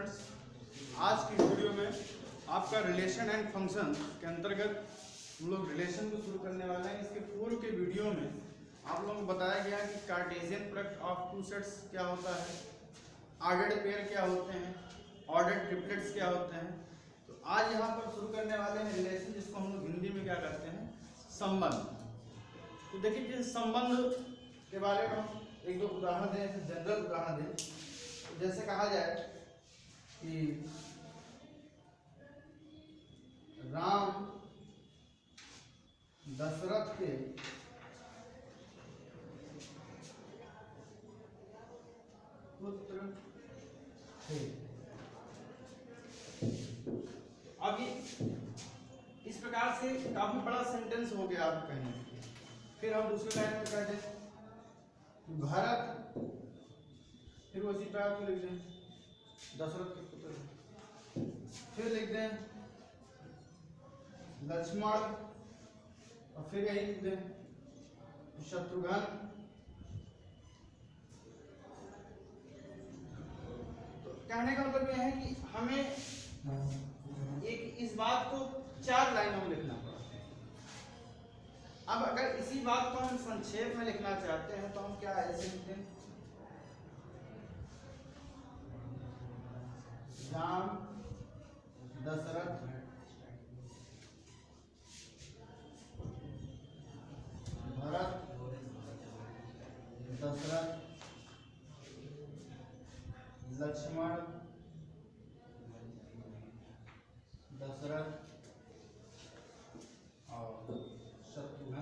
Students, आज की video में आपका रिलेशन एंड फंक्शन के अंतर्गत हम लोग रिलेशन को शुरू करने वाले हैं। इसके पूर्व के वीडियो में आप लोगों को बताया गया कि Cartesian product of two sets क्या होता है, ऑर्डर्ड पेयर क्या होते हैं, ऑर्डर्ड ट्रिपलेट्स क्या होते हैं। तो आज यहाँ पर शुरू करने वाले हैं रिलेशन, जिसको हम लोग हिंदी में क्या कहते हैं, संबंध। तो देखिए, जिस संबंध के बारे में हम एक दो उदाहरण दें, जनरल उदाहरण दें। तो जैसे कहा जाए कि राम दशरथ के पुत्र थे। अब ये इस प्रकार से काफी बड़ा सेंटेंस हो गया आप कहेंगे। फिर हम दूसरे लाइन में कहते हैं भरत, फिर उसी प्रकार को लिख दें दशरथ के पुत्र, फिर लिख दें लक्ष्मण, और फिर यही लिख दें शत्रुघ्न। तो कहने का मतलब यह है कि हमें एक इस बात को 4 लाइनों में लिखना पड़ा। अब अगर इसी बात को हम संक्षेप में लिखना चाहते हैं तो हम क्या ऐसे लिखते हैं, राम दशरथ भरत दशरथ लक्ष्मण दशरथ और शत्रुघ्न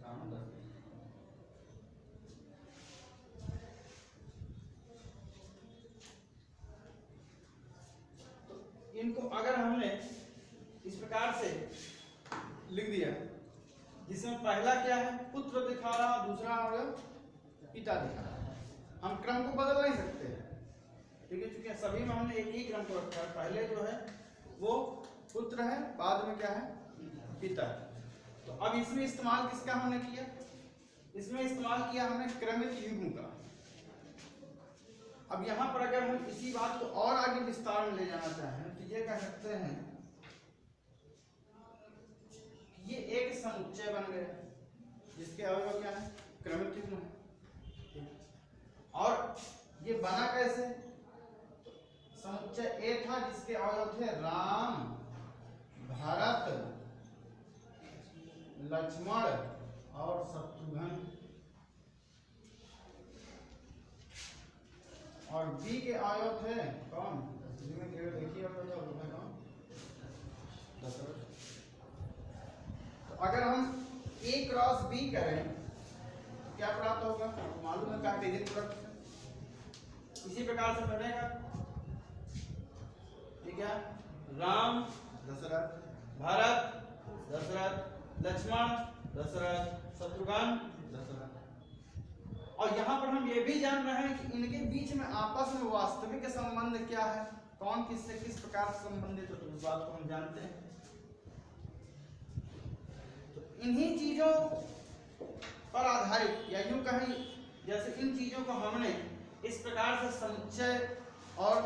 राम दशरथ। तो इनको अगर हमने इस प्रकार से लिख दिया, जिसमें पहला क्या है, पुत्र दिखा रहा, दूसरा पिता दिखा रहा, हम क्रम को बदल नहीं सकते हैं, ठीक है, क्योंकि सभी में हमने एक ही क्रम को रखा है। पहले जो है वो पुत्र है, बाद में क्या है, पिता है। तो अब इसमें इस्तेमाल किसका हमने किया, इसमें इस्तेमाल किया हमने क्रमिक युग्म का। अब यहाँ पर अगर हम इसी बात को और आगे विस्तार में ले जाना चाहें तो ये कह सकते हैं ये एक समुच्चय बन गया जिसके अवयव क्या है, क्रमिक युग्म है। और ये बना कैसे, समुच्चय ए था जिसके अवयव थे राम भरत लक्ष्मण और शत्रुघ्न, और बी के अवयव थे कौन, देखिए दशरथ। अगर हम A क्रॉस B करें तो क्या प्राप्त होगा, मालूम है कार्टेशियन प्रोडक्ट इसी प्रकार से बनेगा, ठीक है, राम दशरथ भरत दशरथ लक्ष्मण दशरथ शत्रुघ्न दशरथ। और यहाँ पर हम ये भी जान रहे हैं कि इनके बीच में आपस में वास्तविक संबंध क्या है, कौन किससे किस प्रकार से संबंधित है, तो इस बात को हम जानते हैं। इन्हीं चीजों पर आधारित, या यूं कहें जैसे इन चीजों को हमने इस प्रकार से समुच्चय और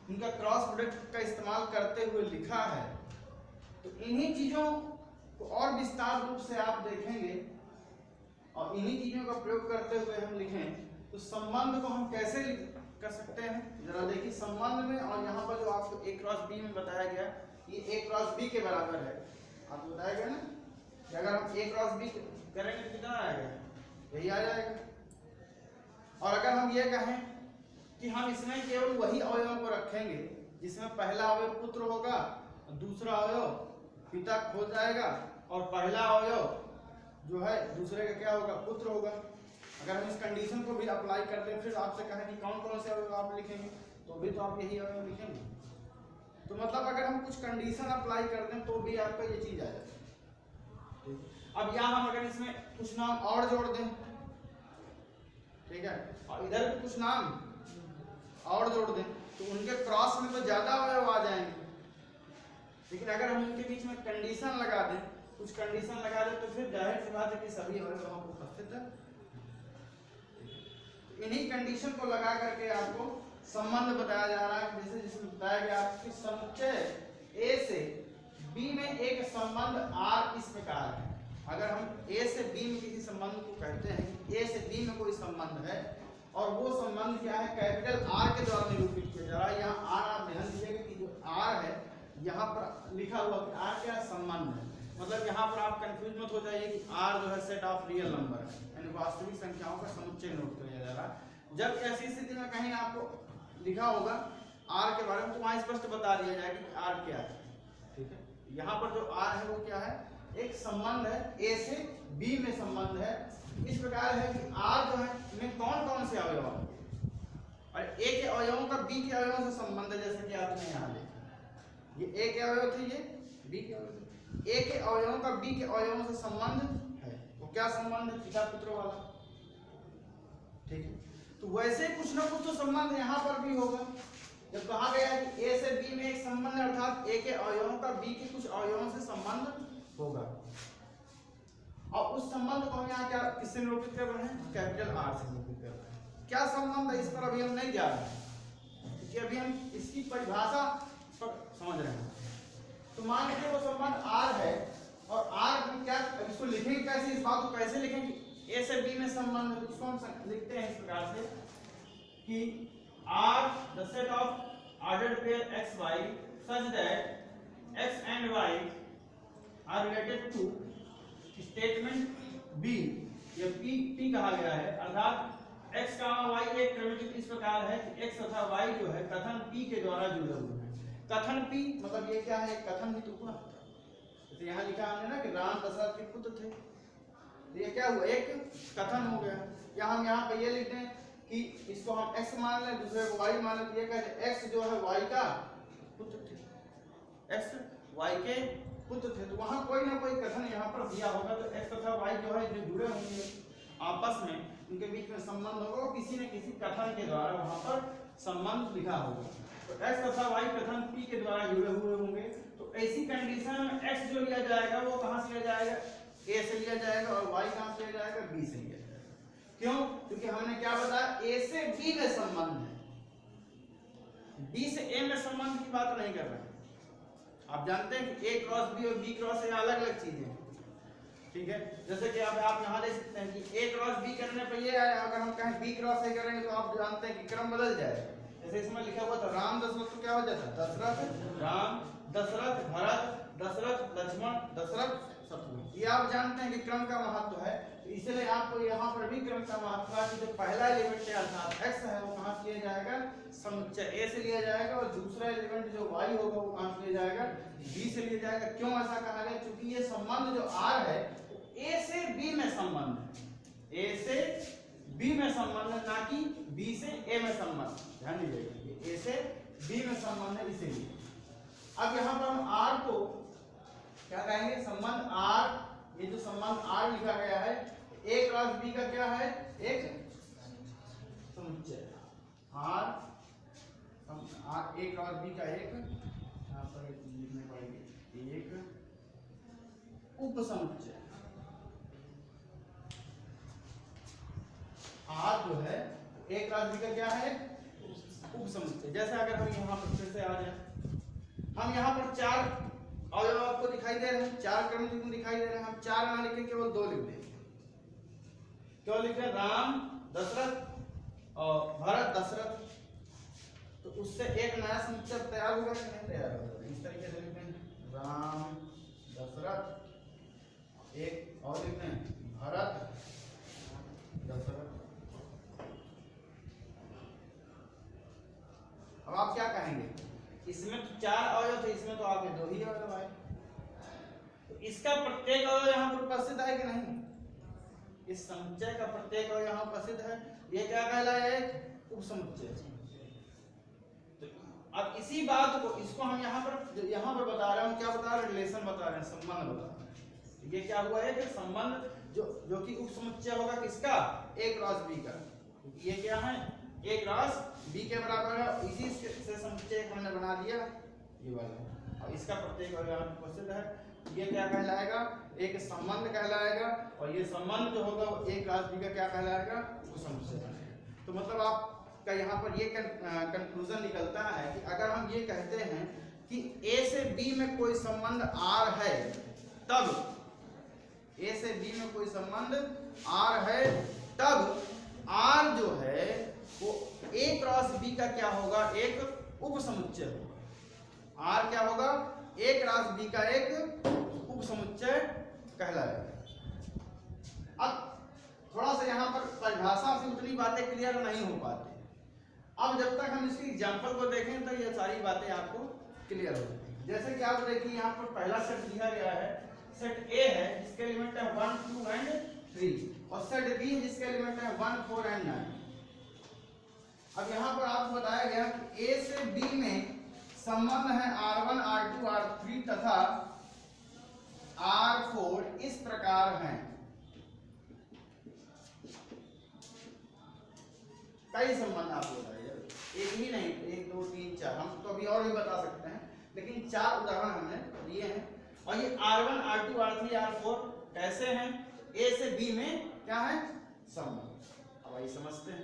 इनका क्रॉस प्रोडक्ट का इस्तेमाल करते हुए लिखा है, तो इन्हीं चीजों को और विस्तार रूप से आप देखेंगे और इन्हीं चीजों का प्रयोग करते हुए हम लिखें तो संबंध को हम कैसे कर सकते हैं, जरा देखिए। संबंध में और यहाँ पर जो आपको A क्रॉस B में बताया गया, ये A क्रॉस B के बराबर है, आपको बताया गया ना कि अगर हम A क्रॉस B करेंगे तो कितना आएगा, यही आ जाएगा। और अगर हम ये कहें कि हम इसमें केवल वही अवयवों को रखेंगे जिसमें पहला अवयव पुत्र होगा, दूसरा अवयव पिता हो जाएगा, और पहला अवयव जो है दूसरे का क्या होगा, पुत्र होगा। अगर हम इस कंडीशन को भी अप्लाई करते हैं, फिर आपसे कहें कि कौन कौन से अवयव आप लिखेंगे, तो भी तो आप यही अवयव लिखेंगे। तो मतलब अगर हम कुछ कंडीशन अप्लाई करते हैं तो भी आपका ये चीज आ जाएगी। अब यहाँ हम अगर इसमें कुछ नाम और जोड़ दें, ठीक है, और इधर भी कुछ नाम और जोड़ दें, तो उनके क्रॉस में तो ज्यादा अवयव आ जाएंगे। लेकिन अगर हम उनके बीच में कंडीशन लगा दें, कुछ कंडीशन लगा दें, तो फिर जाहिर सी बात है कि सभी अवयव वहां उपस्थित है। इन्हीं कंडीशन को लगा करके आपको संबंध बताया जा रहा है। जैसे जिसमें बताया गया आपकी समुच्चय ए से बी में एक संबंध आर इस प्रकार है। अगर हम ए से बी में किसी संबंध को कहते हैं, ए से बी में कोई संबंध है और वो संबंध क्या है, कैपिटल आर के द्वारा निरूपित किया जा रहा है। यहाँ आर आप ध्यान दीजिएगा कि जो आर है यहाँ पर लिखा हुआ कि आर क्या संबंध है, मतलब यहाँ पर आप कंफ्यूज मत हो जाइए कि आर जो है सेट ऑफ रियल नंबर है, यानी वास्तविक संख्याओं का समुच्चय नोट किया जा रहा है। जब ऐसी स्थिति में कहीं आपको लिखा होगा आर के बारे में, तो वहाँ स्पष्ट बता दिया जाएगा कि आर क्या है। ठीक है, यहाँ पर जो आर है वो क्या है, एक संबंध है, ए से बी में संबंध है। इस प्रकार है कि आर जो है में कौन कौन से अवयव हैं और ए के अवयवों का बी के अवयवों से संबंध है। जैसे कि आपने यहाँ देखा, ये ए के अवयव थे, ये बी के अवयव थे। ए के अवयवों का बी के अवयवों से संबंध है, वो क्या संबंध है, पिता पुत्र वाला। ठीक है, तो वैसे कुछ ना कुछ तो संबंध यहाँ पर भी होगा। जब कहा गया है कि ए से बी में एक संबंध है, अर्थात ए के अवयवों का बी के कुछ अवयवों से संबंध होगा, और उस संबंध को हम यहाँ क्या किससे निरूपित कर रहे हैं, कैपिटल आर से निरूपित कर रहे हैं। क्या संबंध है इस पर अभी हम नहीं जा रहे हैं, क्योंकि अभी हम इसकी परिभाषा पर समझ रहे हैं। तो मान लीजिए वो संबंध आर है, और आर में क्या, इसको लिखेंगे कैसे, इस बात को कैसे लिखेंगे, ए से बी में संबंध है, उसको हम लिखते हैं इस प्रकार से कि are the set of ordered pair x y such that x and y are related to statement b, या पी कहा गया है, अर्थात x का y एक क्रमिक इस प्रकार है कि x तथा y जो है कथन p के द्वारा जुड़े हुए हैं। कथन p मतलब ये क्या है, कथन भी तो हुआ। तो यहाँ लिखा हमने ना कि राम दशरथ के पुत्र थे, तो ये क्या हुआ, एक कथन हो गया। या हम यहाँ पे ये लिखते हैं कि इसको हम x मान लें, दूसरे को y मान लें, ये कहते x जो है y का पुत्र थे, x y के पुत्र थे। तो वहां कोई ना कोई कथन यहाँ पर दिया होगा, तो x तथा y जो है जो जुड़े होंगे आपस में, उनके बीच में संबंध होगा, और किसी न किसी कथन के द्वारा वहां पर संबंध लिखा होगा। तो x तथा y कथन p के द्वारा जुड़े हुए होंगे। तो ऐसी कंडीशन में x जो लिया जाएगा वो कहां से लिया जाएगा, a से लिया जाएगा, और y कहां से लिया जाएगा, b से लिया जाएगा। क्यों, क्योंकि हमने क्या बताया, a से b में संबंध है, b से a में संबंध की बात नहीं कर रहे हैं। आप जानते हैं कि a क्रॉस b और b क्रॉस a अलग अलग चीजें हैं। ठीक है, जैसे कि आप यहाँ देख सकते हैं कि a क्रॉस b करने पर ये आया, अगर हम कहें b क्रॉस a करेंगे तो आप जानते हैं कि क्रम बदल जाएगा। जैसे इसमें लिखा हुआ था राम दशरथ, तो क्या हो जाता है, दशरथ राम, दशरथ भरत, दशरथ लक्ष्मण, दशरथ शत्रुघ्न। ये आप जानते हैं कि क्रम का महत्व है, तो इसलिए आपको यहाँ पर भी क्रम का महत्व है कि जो पहला एलिमेंट है अर्थात x है वो कहाँ से लिया जाएगा, समुच्चय a से लिया जाएगा, और दूसरा एलिमेंट जो y होगा वो कहाँ से लिया जाएगा, b से लिया जाएगा। क्यों ऐसा कहा गया, क्योंकि ये संबंध जो r है a से b में संबंध है, a से b में संबंध है, ना कि b से a में संबंध। ध्यान दीजिएगा, a से b में संबंध है इसीलिए। अब यहाँ पर हम r को क्या कहेंगे, संबंध r, ये जो संबंध r लिखा गया है a क्रॉस b का क्या है, एक समुच्चय r a क्रॉस b का एक, यहाँ पर लिखने पड़ेंगे, एक उपसमुच्चय। r जो है a क्रॉस b का क्या है, उपसमुच्चय। जैसे अगर हम यहाँ पर फिर से आ जाए, हम यहाँ पर चार अवयव आपको दिखाई दे रहे हैं, चार क्रम दिखाई दे रहे हैं, हम चार ना लिखें, केवल दो लिख देंगे। क्यों लिख रहे हैं, राम दशरथ और भरत दशरथ, तो उससे एक नया समुच्चय तैयार होगा कि नहीं तैयार होगा। इस तरीके से लिखते हैं राम दशरथ, एक और लिखते हैं भरत दशरथ। अब आप क्या कहेंगे, इसमें तो चार अवयव थे, इसमें तो आपके दो ही अवयव आए, तो इसका प्रत्येक अवयव यहाँ पर उपस्थित है कि नहीं, इस समुच्चय का प्रत्येक अवयव यहाँ उपस्थित है, ये क्या कहलाया, एक उपसमुच्चय। तो अब इसी बात को, इसको हम यहाँ पर बता रहे हैं, क्या बता रहे हैं, रिलेशन बता रहे हैं, संबंध बता रहे हैं। ये क्या हुआ है कि संबंध जो कि उपसमुच्चय होगा किसका, a क्रॉस b का, ये क्या है, a क्रॉस b के बराबर है, इसी से समुच्चय हमने बना दिया ये वाला, और इसका प्रत्येक अवयव उपस्थित है, ये क्या कहलाएगा, एक संबंध कहलाएगा, और ये संबंध जो होगा वो a क्रॉस b का क्या कहलाएगा, उपसमुच्चय। तो तो मतलब आपका यहाँ पर ये कंक्लूजन निकलता है कि अगर हम ये कहते हैं कि ए से बी में कोई संबंध आर है, तब ए से बी में कोई संबंध आर है, तब आर जो है वो ए क्रॉस बी का क्या होगा, एक उपसमुच्चय होगा। आर क्या होगा, ए क्रॉस बी का एक उपसमुच्चय कहलाएगा। अब थोड़ा सा यहाँ पर परिभाषा से उतनी बातें क्लियर नहीं हो पाती। अब जब तक हम इसकी एग्जांपल को देखें तो ये सारी बातें आपको क्लियर हो जाएंगी। जैसे कि आप देखिए यहाँ पर पहला सेट दिया गया है, सेट ए है जिसके एलिमेंट है 1, 2 एंड 3, और सेट बी है जिसके एलिमेंट है 1, 4 एंड 9। अब यहाँ पर आपको बताया गया कि ए से बी में संबंध है R1, R2, R3 तथा R4 इस प्रकार हैं। कई संबंध आपको बताइए, एक ही नहीं, 1, 2, 3, 4, हम तो अभी और भी बता सकते हैं, लेकिन 4 उदाहरण हमने दिए हैं। और ये R1, R2, R3, R4 कैसे हैं, ए से बी में क्या है संबंध। अब आइए समझते हैं।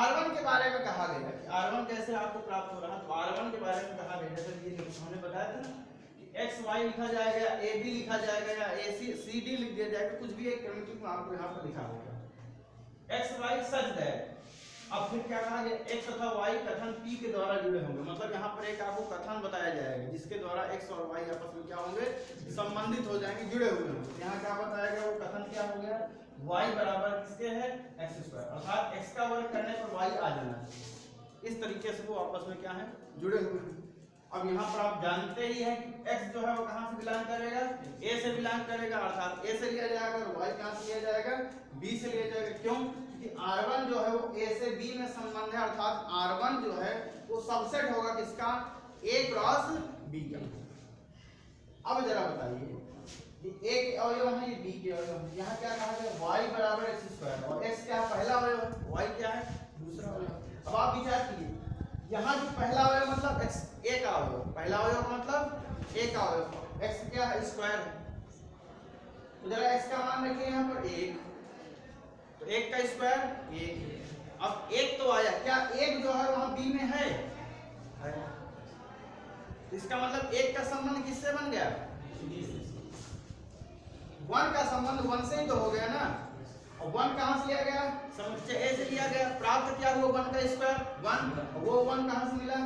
R1 के बारे में कहा गया कि R1 कैसे आपको प्राप्त हो रहा है, तो R1 के बारे में कहा गया, जैसे ये हमने बताया था ना कि x y लिखा जाएगा, a b लिखा जाएगा, या a c c d लिख दिया जाएगा, कुछ भी एक क्रमिक में आपको यहाँ पर लिखा होगा x y सच दैट। अब फिर क्या कहा गया, x तथा y कथन p के द्वारा जुड़े होंगे, मतलब यहाँ पर एक आपको कथन बताया जाएगा जिसके द्वारा x और y आपस में क्या होंगे, संबंधित हो जाएंगे, जुड़े हुए होंगे। यहाँ क्या बताया गया, वो कथन क्या हो गया, y बराबर किसके है, x स्क्वायर, अर्थात x का वर्ग करने पर y आ जाना चाहिए। इस तरीके से वो आपस में क्या है, जुड़े हुए हैं। अब यहाँ पर आप जानते ही हैं कि x जो है वो कहाँ से बिलोंग करेगा, a से बिलोंग करेगा, अर्थात a से लिया जाएगा, और y कहाँ से लिया जाएगा, b से लिया जाएगा। क्यों, क्योंकि R1 जो है वो a से b में संबंध है, अर्थात R1 जो है वो सबसेट होगा किसका, a क्रॉस b का। अब जरा बताइए, ये a के अवयव है, ये b के अवयव है। यहाँ क्या कहा गया, y बराबर x स्क्वायर, और x क्या है, पहला अवयव है, y क्या है, दूसरा अवयव। अब आप विचार कीजिए, यहाँ जो पहला अवयव मतलब x, a का अवयव, पहला अवयव का मतलब a का अवयव, x क्या है, स्क्वायर है। तो जरा x का मान रखिए यहाँ पर 1, तो 1 का स्क्वायर 1। अब 1 तो आया, क्या 1 जो है वहां b में है, तो इसका मतलब 1 का संबंध किससे बन गया, 1 का संबंध 1 से ही तो हो गया ना। और 1 कहां से लिया गया, समुच्चय a से लिया गया, प्राप्त क्या हुआ 1 का स्क्वायर 1, वो 1 कहां से मिला,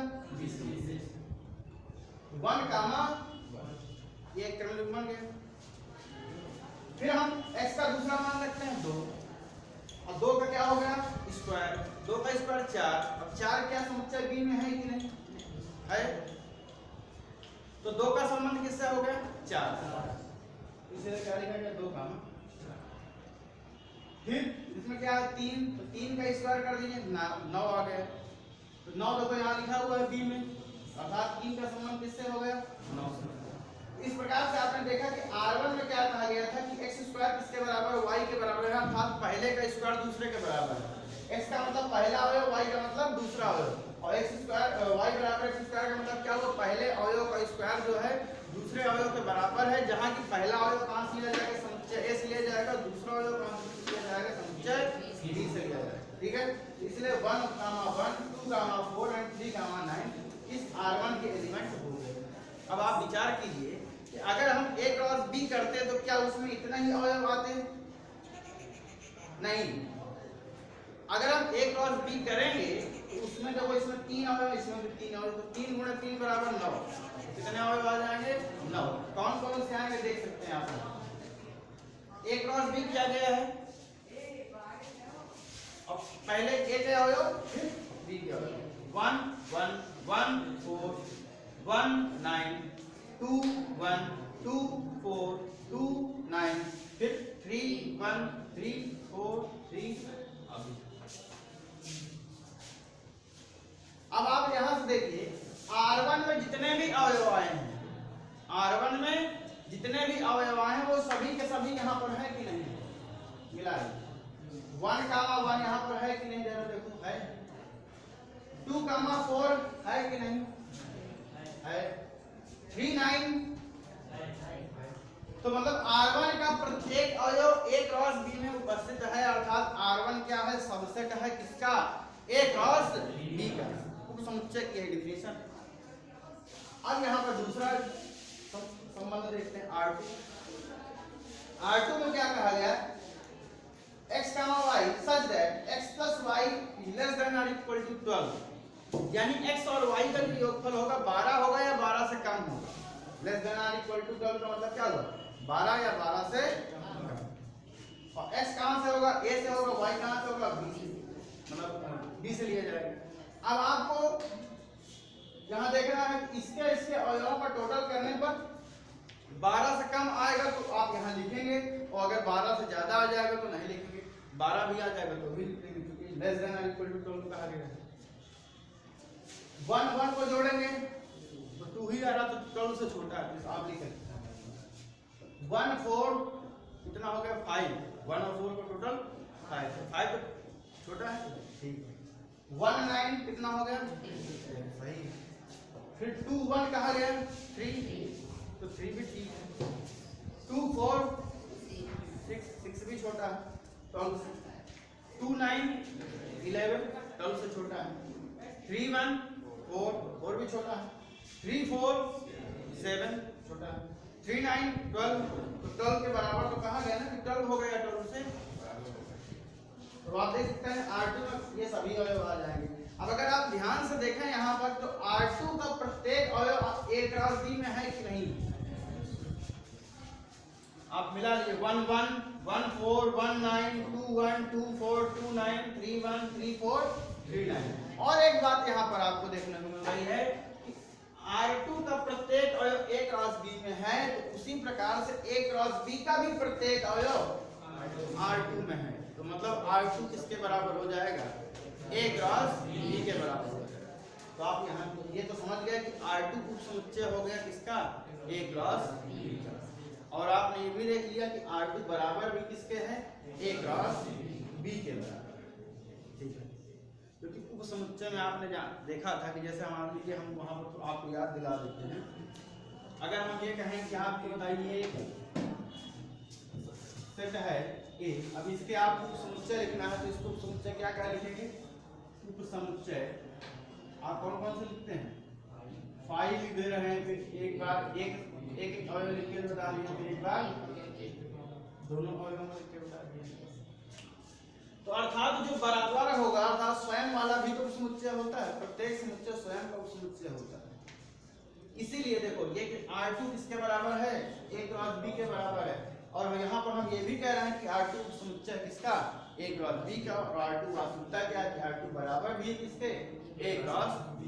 1 कामा ये क्रमिक बन गया। फिर हम x का दूसरा मान रखते हैं 2, और 2 का क्या हो गया स्क्वायर, 2 का स्क्वायर 4। अब 4 क्या समुच्चय b में है कि नहीं है, तो 2 का संबंध किससे हो गया 4, इसे क्या लिखा गया 2 कामा। फिर इसमें क्या है 3, तो 3 का स्क्वायर कर दीजिए 9 आ गया, तो 9 देखो यहाँ लिखा हुआ है b में, अर्थात 3 का संबंध किससे हो गया 9 से। इस प्रकार से आपने देखा कि R1 में क्या कहा गया था कि x स्क्वायर किसके बराबर, y के बराबर है, अर्थात पहले का स्क्वायर दूसरे के बराबर है। x का मतलब पहला अवयव, y का मतलब दूसरा अवयव, और x स्क्वायर y बराबर x स्क्वायर का मतलब क्या हुआ, पहले अवयव का स्क्वायर जो है दूसरे अवयव के बराबर है, जहाँ की पहला अवयव कहाँ से लिया जाएगा, समुच्चय a से लिया जाएगा, दूसरा अवयव कहाँ से लिया जाएगा, समुच्चय b से लिया जाएगा। ठीक है, इसलिए 1, 2, 4 एंड 3, 9 इस R1 के एलिमेंट हो गए। अब आप विचार कीजिए कि अगर हम a क्रॉस b करते तो क्या उसमें इतना ही अवयव आते, नहीं। अगर हम a क्रॉस b करेंगे तो उसमें देखो इसमें 3 अवयव, इसमें भी 3 अवयव, तो 3 गुणा 3 बराबर 9, कितने अवयव आ जाएंगे 9। कौन कौन से आएंगे देख सकते हैं आप, a क्रॉस b किया गया है, अब पहले a के अवयव फिर b के अवयव, 1, 1, 1, 4, 1, 9, 2, 1, 2, 4, 2, 9, फिर 3, 1, 3, 4, 3। अब आप यहां से देखिए R1 में जितने भी अवयव आए हैं, R1 में जितने भी अवयव आए हैं वो सभी के सभी यहाँ पर है कि नहीं, मिला है। 1 कामा 1 यहाँ पर है कि नहीं, जरा देखो है। 2 कामा 4 है कि नहीं है। 3, 9 तो मतलब R1 का प्रत्येक अवयव A क्रॉस B में उपस्थित है, अर्थात R1 क्या है, सबसेट है किसका, A क्रॉस B का। उपसमुच्चय की डेफिनेशन। अब यहाँ पर दूसरा संबंध देखते हैं R2। R2 में क्या कहा गया, x, y such that x plus y less than or equal to 12, यानी x और y का जो योगफल होगा 12 होगा या 12 से कम होगा। लेस देन और इक्वल टू 12 का मतलब क्या होगा, 12 या 12 से कम। और x कहां से होगा, a से होगा, y कहां से होगा, b से, मतलब b से लिया जाएगा। अब आपको यहां देखना है इसके अवयवों का टोटल करने पर 12 से कम आएगा तो आप यहां लिखेंगे, और अगर 12 से ज्यादा आ जाएगा तो नहीं लिखेंगे, 12 भी आ जाएगा तो भी लिखेंगे, क्योंकि लेस देन और इक्वल टू 12 कहा गया है। 1 1 को जोड़ेंगे तो 2 ही आ रहा, तो 12 से छोटा है तो आप लिख सकते हैं 1 4 कितना हो गया 5, 1 और 4 का टोटल 5, 5 तो छोटा है, ठीक है। 1 9 कितना हो गया, सही है। फिर 2 1 कहा गया 3, तो 3 भी ठीक है। 2 4 6 भी छोटा है 12 से। 2 9 11 12 से छोटा है। 3 1 4 भी छोटा है। 3 4 7 छोटा है। 3 9 12, तो 12 के बराबर तो कहा गया ना कि 12 हो गया 12 से। तो आप देख सकते हैं R2 में ये सभी अवयव आ जाएंगे। अब अगर आप ध्यान से देखें यहाँ पर तो R2 का प्रत्येक अवयव A क्रॉस B में है कि नहीं, आप मिला लीजिए 1 1 1 4 1 9 2 1 2 4 2 9 3 1 3 4 3 9। और एक बात यहाँ पर आपको देखने को मिल रही है कि R2 का प्रत्येक अवयव A क्रॉस B में है, तो उसी प्रकार से A क्रॉस B का भी प्रत्येक अवयव R2 में है। तो मतलब R2 किसके बराबर हो जाएगा, A क्रॉस B के बराबर हो जाएगा। तो आप यहाँ ये तो समझ गए कि R2 उपसमुच्चय हो गया किसका, A क्रॉस B का। और आपने ये भी देख लिया कि R2 बराबर भी किसके हैं, A क्रॉस B के बराबर, ठीक है। क्योंकि उपसमुच्चय में आपने देखा था कि जैसे मान लीजिए हम वहां पर तो आपको याद दिला देते हैं। अगर हम ये कहें कि आपको बताइए सेट है A, अब इसके आपको उपसमुच्चय लिखना है, तो इसको उपसमुच्चय क्या लिखेंगे, उपसमुच्चय आप कौन कौन से लिखते हैं, 5 लिख दे रहे हैं, फिर एक बार एक अवयव लिख के बता दिए, फिर एक बार दोनों अवयवों को लिख के बता दिए। तो अर्थात जो बराबर होगा, अर्थात स्वयं वाला भी तो उपसमुच्चय होता है, प्रत्येक समुच्चय स्वयं का उपसमुच्चय होता है। इसीलिए देखो ये कि R2 किसके बराबर है, A क्रॉस B के बराबर है। और यहाँ पर हम ये भी कह रहे हैं कि R2 उपसमुच्चय किसका, A क्रॉस B का। और R2 वास्तविकता क्या है कि R2 बराबर भी है किसके, A क्रॉस B।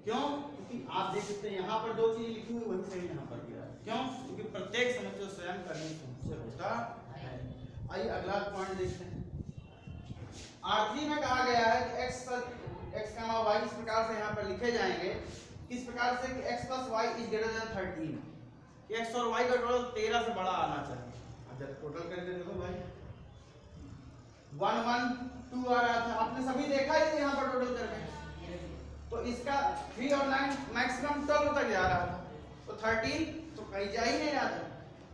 क्यों, क्योंकि आप देख सकते हैं यहाँ पर दो चीज लिखी हुई वही सही यहाँ पर दिया है। क्यों, क्योंकि प्रत्येक समुच्चय स्वयं का भी समुच्चय होता है। आइए अगला पॉइंट देखते हैं। R3 में कहा गया है कि x, y इस प्रकार से यहाँ पर लिखे जाएंगे, किस प्रकार से कि x plus y is greater than 13, x और y का टोटल 13 से बड़ा आना चाहिए। अब जब टोटल करके देखो भाई 1 1 2 आ रहा था, आपने सभी देखा ही यहाँ पर टोटल करके, तो इसका 3 और 9 मैक्सिमम 12 तक जा रहा था, तो 13 तो कहीं जा ही नहीं रहा था।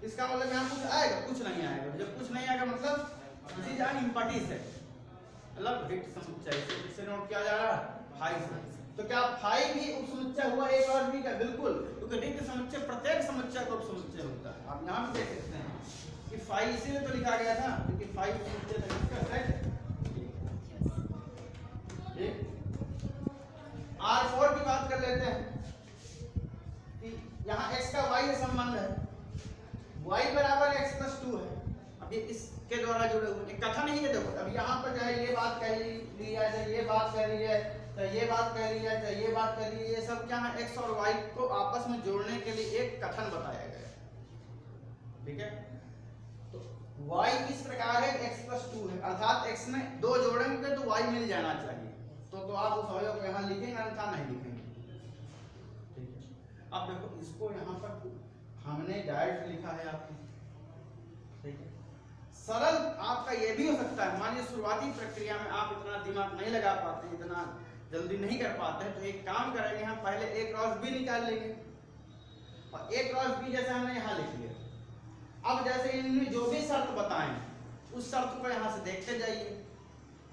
इसका मतलब यहाँ कुछ आएगा, कुछ नहीं आएगा। जब कुछ नहीं आएगा मतलब दिस इज एन इम्पटीस है, मतलब रिक्त समुच्चय से नोट किया जा रहा है 5 से। तो क्या 5 भी उपसमुच्चय हुआ A क्रॉस B का, बिल्कुल, क्योंकि रिक्त समुच्चय प्रत्येक समुच्चय का उपसमुच्चय होता है। आप यहाँ भी देख सकते हैं कि 5 इसीलिए तो लिखा गया था क्योंकि 5 उपसमुच्चय था किसका, सेट। R4 की बात कर लेते हैं कि यहाँ x का y से संबंध है, y बराबर x plus 2 है। अब ये इसके द्वारा जुड़े हुए कथन ही है। देखो अब यहाँ पर चाहे ये बात कह ली है, चाहे ये बात कह रही है, चाहे ये बात कह रही है, चाहे ये बात कह रही है, ये सब क्या है, x और y को आपस में जोड़ने के लिए एक कथन बताया गया है, ठीक है। तो y इस प्रकार है x plus 2 है, अर्थात x में 2 जोड़ेंगे तो y मिल जाना चाहिए। तो आप उस अवयव को यहाँ लिखेंगे अन्यथा नहीं लिखेंगे, ठीक है। अब देखो इसको यहाँ पर हमने डायरेक्ट लिखा है आपको, ठीक है। सरल आपका ये भी हो सकता है, मान लीजिए शुरुआती प्रक्रिया में आप इतना दिमाग नहीं लगा पाते, इतना जल्दी नहीं कर पाते हैं, तो एक काम करेंगे, हम पहले A क्रॉस B निकाल लेंगे और A क्रॉस B जैसे हमने यहाँ लिख लिया, अब जैसे इन्होंने जो भी शर्त बताएं उस शर्त को यहाँ से देखते जाइए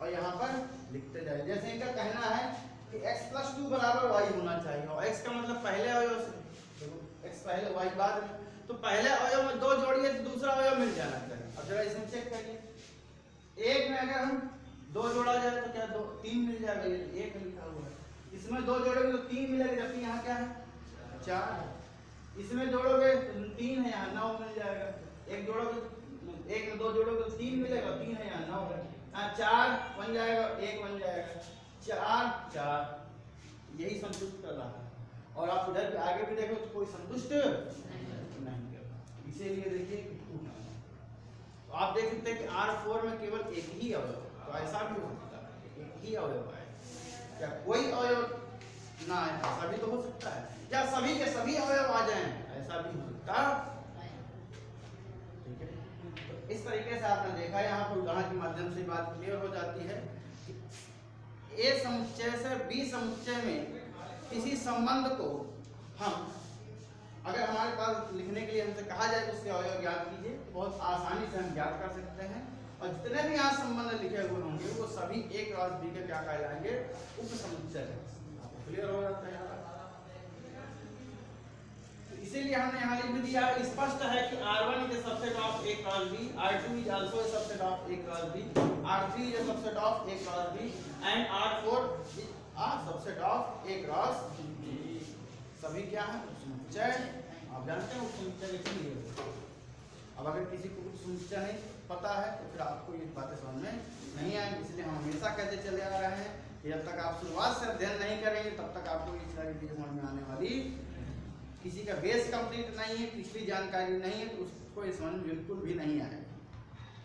और यहाँ पर लिखते जाइए। जैसे इनका कहना है कि x+2 बराबर y होना चाहिए और x का मतलब पहले अवयव से, देखो x पहले y बाद में, तो पहले अवयव में 2 जोड़िए तो दूसरा अवयव मिल जाना चाहिए। अब जरा इसमें चेक करिए, एक में अगर हम 2 जोड़ा जाए तो क्या 2 3 मिल जाएगा, ये 1 लिखा हुआ है, इसमें 2 जोड़ोगे तो 3 मिलेगा, जबकि यहाँ क्या है 4, इसमें जोड़ोगे 3 है, यहाँ 9 मिल जाएगा, एक जोड़ोगे, एक में 2 जोड़ोगे तो 3 मिलेगा, 3 है यहाँ 9 है, 4 बन जाएगा, 1 बन जाएगा, 4 4, यही संतुष्ट कर रहा है। और आप उधर आगे भी देखो तो कोई संतुष्ट नहीं कर रहा, इसीलिए देखिए तो आप देख सकते हैं कि R4 में केवल एक ही अवयव, तो ऐसा भी हो सकता है एक ही अवयव है, क्या कोई अवयव ना है, ऐसा भी तो हो सकता है, या सभी के सभी अवयव आ जाएं, ऐसा भी हो सकता है। ठीक है, तो इस तरीके से आपने देखा, यहाँ पर उदाहरण के माध्यम से बात क्लियर हो जाती है कि ए समुच्चय से बी समुच्चय में किसी संबंध को हम अगर हमारे पास लिखने के लिए हमसे कहा जाए तो उसके अवयव ज्ञात कीजिए, बहुत आसानी से हम ज्ञात कर सकते हैं। और जितने भी यहाँ संबंध लिखे हुए होंगे वो सभी A क्रॉस B के क्या कहलाएंगे, उप समुच्चय। क्लियर हो जाता है? तो इसीलिए हमने यहाँ लिख दिया, स्पष्ट है कि R1 is a subset of A cross B, R2 is also a subset of A cross B, R3 is a subset of A cross B, and R4 is a subset of A cross B। सभी क्या है, समुच्चय। आप जानते हैं उपसमुच्चय के लिए, अब अगर किसी को उपसमुच्चय नहीं पता है तो फिर आपको ये बातें समझ में नहीं आएंगी, इसलिए हम हमेशा कहते चले आ रहे हैं कि जब तक आप शुरुआत से अध्ययन नहीं करेंगे तब तक आपको ये सारी चीजें समझ में आने वाली। किसी का बेस कंप्लीट नहीं है, पिछली जानकारी नहीं है, तो उसको ये समझ में बिल्कुल भी नहीं आएगा।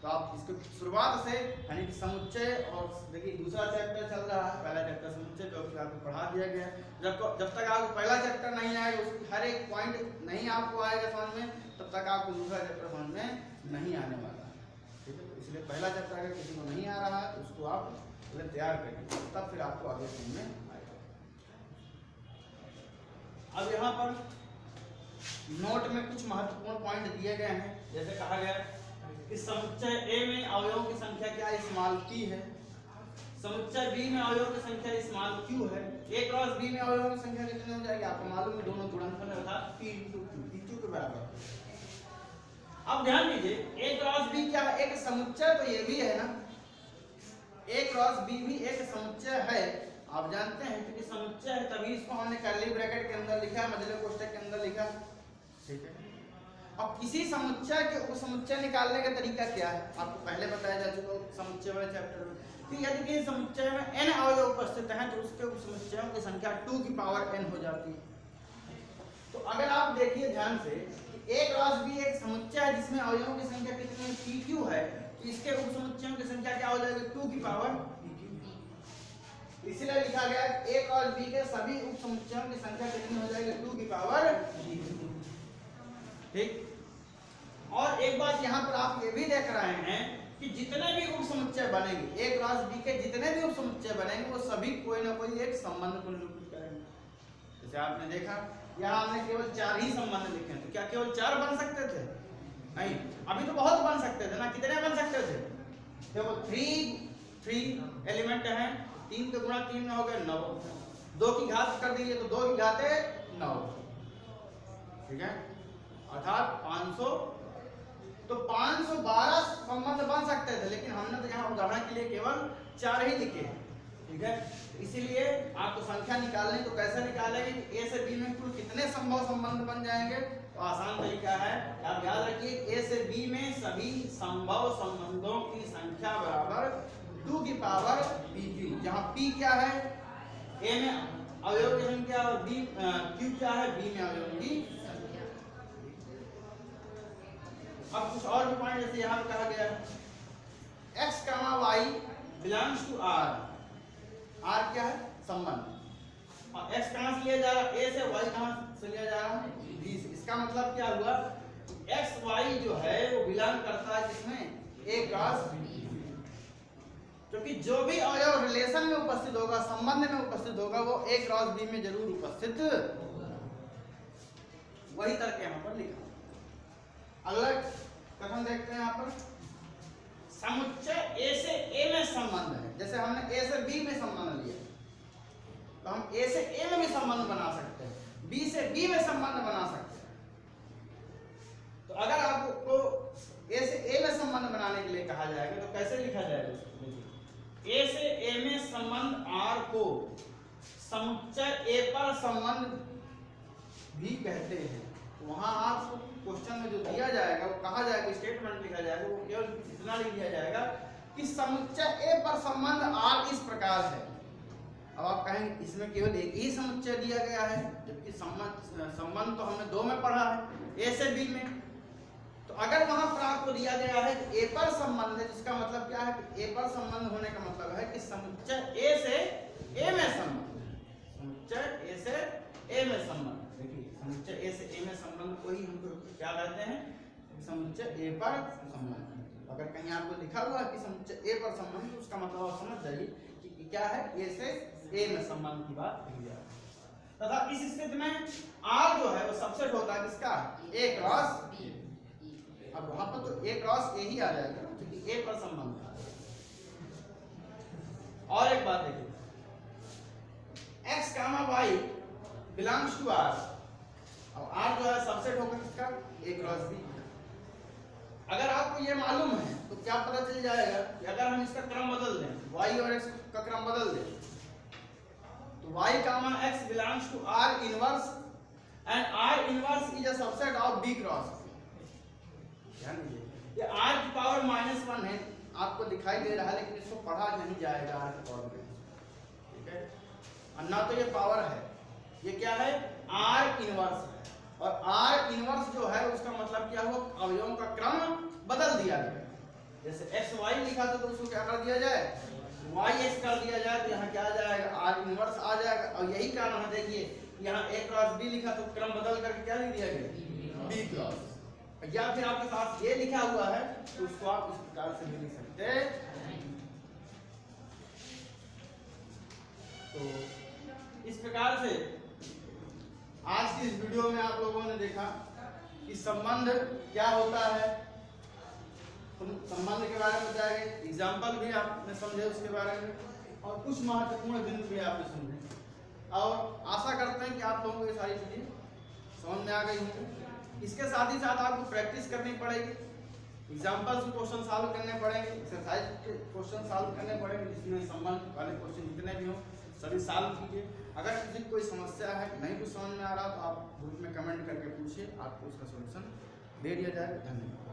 तो आप इसको शुरुआत से यानी कि समुच्चय, और देखिए दूसरा चैप्टर चल रहा है, पहला चैप्टर समुच्चय जो कि आपको पढ़ा दिया गया है। जब तक आपको पहला चैप्टर नहीं आएगा, उसकी हर एक पॉइंट नहीं आपको आएगा समझ में, तब तक आपको दूसरा चैप्टर समझ में नहीं आने वाला है। ठीक है, तो इसलिए पहला चैप्टर अगर किसी को नहीं आ रहा है तो उसको आप पहले तैयार करिए, तब फिर आपको आगे समझ में आएगा। अब यहाँ पर नोट में कुछ महत्वपूर्ण पॉइंट दिए गए हैं। जैसे कहा गया कि समुच्चय A में अवयवों की संख्या क्या स्मॉल p है, समुच्चय B में अवयवों की संख्या स्मॉल q है, A क्रॉस B में अवयवों की संख्या कितनी हो जाएगी, आपको मालूम है, दोनों गुणनफल अर्थात p × q, p q के बराबर। अब ध्यान दीजिए, A क्रॉस B क्या है, एक समुच्चय तो ये भी है ना, A क्रॉस B भी एक समुच्चय है, आप जानते हैं, क्योंकि समुच्चय है तभी इसको हमने कर्ली ब्रैकेट के अंदर लिखा, मझले कोष्ठक के अंदर लिखा। ठीक है, अब किसी समुच्चय के उपसमुच्चय निकालने का तरीका क्या है, आपको पहले बताया जा चुका समुच्चय वाले चैप्टर में कि यदि किसी समुच्चय में n अवयव उपस्थित हैं तो उसके उपसमुच्चयों की संख्या 2 की पावर n हो जाती है। तो अगर आप देखिए ध्यान से कि A क्रॉस B एक समुच्चय है जिसमें अवयवों की संख्या कितनी pq है, तो इसके उपसमुच्चयों की संख्या क्या हो जाएगी, 2 की पावर pq। इसलिए लिखा गया A क्रॉस B के सभी उपसमुच्चयों की संख्या कितनी हो जाएगी, 2 की पावर pq। ठीक, और एक बात यहाँ पर आप ये भी देख रहे हैं कि जितने भी उपसमुच्चय बनेंगे, A क्रॉस B के जितने भी उपसमुच्चय बनेंगे वो सभी कोई ना कोई एक संबंध को निरूपित करेंगे। जैसे आपने देखा यहाँ हमने केवल 4 ही संबंध लिखे, तो क्या केवल 4 बन सकते थे, नहीं, अभी तो बहुत बन सकते थे ना, कितने बन सकते थे, देखो 3 एलिमेंट हैं, 3 के गुणा 3 में हो गए 9, 2 की घात कर दीजिए तो 2 की घात 9, ठीक है, अर्थात 500, तो 512 संबंध बन सकते थे, लेकिन हमने तो यहाँ उदाहरण के लिए केवल 4 ही लिखे हैं। ठीक है, इसीलिए आपको संख्या निकालनी तो कैसे निकालेंगे कि A से B में कुल कितने संभव संबंध बन जाएंगे, तो आसान तरीका है, आप याद रखिए A से B में सभी संभव संबंधों की संख्या बराबर 2 की पावर pq, जहाँ p क्या है, A में अवयव की संख्या और q क्या है, B में अवयव की। अब कुछ और भी पॉइंट, जैसे यहाँ पे कहा गया है x, y belongs to r, r क्या है, संबंध, और x कहाँ से लिया जा रहा है, a से, y कहाँ से लिया जा रहा है, b से। इसका मतलब क्या हुआ, x y जो है वो बिलोंग करता है जिसमें a क्रॉस b, क्योंकि जो भी अवयव रिलेशन में उपस्थित होगा, संबंध में उपस्थित होगा, वो a क्रॉस b में जरूर उपस्थित होगा। वही तर्क यहाँ पर लिखा। अगला कथन देखते हैं यहाँ पर, समुच्चय ए से ए में संबंध है। जैसे हमने ए से बी में संबंध लिया, तो हम ए से ए में भी संबंध बना सकते हैं, बी से बी में संबंध बना सकते हैं। तो अगर आपको ए से ए में संबंध बनाने के लिए कहा जाएगा तो कैसे लिखा जाएगा? ए से ए में संबंध आर को समुच्चय ए पर संबंध भी कहते हैं। तो वहां आपको क्वेश्चन में जो दिया जाएगा वो कहा जाएगा, स्टेटमेंट लिखा जाएगा, वो केवल इतना लिख दिया जाएगा कि समुच्चय ए पर संबंध आर इस प्रकार है। अब आप कहेंगे इसमें केवल एक ही समुच्चय दिया गया है, जबकि संबंध तो हमने दो में पढ़ा है, ए से बी में। तो अगर वहां पर आपको दिया गया है कि ए पर संबंध है, जिसका मतलब क्या है कि ए पर संबंध होने का मतलब है कि समुच्चय ए से ए में संबंध, समुच्चय ए से ए में संबंध। देखिए समुच्चय ए से ए में संबंध को ही हम क्या कहते हैं? समुच्चय ए पर संबंध। अगर कहीं आपको लिखा हुआ है कि समुच्चय ए पर संबंध, तो उसका मतलब आप समझ जाइए कि क्या है, ए से ए में संबंध की बात की जा रही है। तथा इस स्थिति में आर जो है वो सबसेट होता है किसका? ए क्रॉस बी। अब वहां पर तो ए क्रॉस ए ही आ जाएगा क्योंकि ए पर संबंध है। और एक बात देखिए, x, y belongs to r। अब r जो है सबसेट होगा किसका? a cross b। अगर आपको ये मालूम है तो क्या पता चल जाएगा कि अगर हम इसका क्रम बदल दें, y और x का क्रम बदल दें, तो y, x belongs to r inverse and r inverse is a subset of b cross. ध्यान दीजिए, ये r की पावर -1 है, आपको दिखाई दे रहा है, लेकिन इसको पढ़ा नहीं जाएगा r की पावर में, ठीक है? और ना तो ये पावर है, ये क्या है? r इनवर्स है। और r इनवर्स जो है उसका मतलब क्या हुआ? अवयवों का क्रम बदल दिया गया। जैसे x y लिखा था तो उसको क्या कर दिया जाए? y x कर दिया जाए, तो यहाँ क्या आ जाएगा? r इनवर्स आ जाएगा। और यही कारण है, देखिए यहाँ a क्रॉस b लिखा तो क्रम बदल करके क्या लिख दिया गया? b cross. या फिर आपके पास ये लिखा हुआ है तो उसको आप इस प्रकार से भी लिख सकते हैं। तो इस प्रकार से आज की इस वीडियो में आप लोगों ने देखा कि संबंध क्या होता है, संबंध के बारे में बताया गया, एग्जाम्पल भी आपने समझे उसके बारे में, और कुछ महत्वपूर्ण बिंदु भी आपने समझे। और आशा करते हैं कि आप लोगों को ये सारी चीजें समझ में आ गई होंगी। इसके साथ ही साथ आपको प्रैक्टिस करनी पड़ेगी, एग्जाम्पल्स क्वेश्चन सॉल्व करने पड़ेंगे, एक्सरसाइज के क्वेश्चन सॉल्व करने पड़ेंगे, जिसमें संबंध वाले क्वेश्चन जितने भी हों सभी सॉल्व कीजिए। अगर किसी कोई समस्या है, नहीं कुछ समझ में आ रहा, तो आप ग्रुप में कमेंट करके पूछिए, आपको उसका सॉल्यूशन दे दिया जाएगा। धन्यवाद।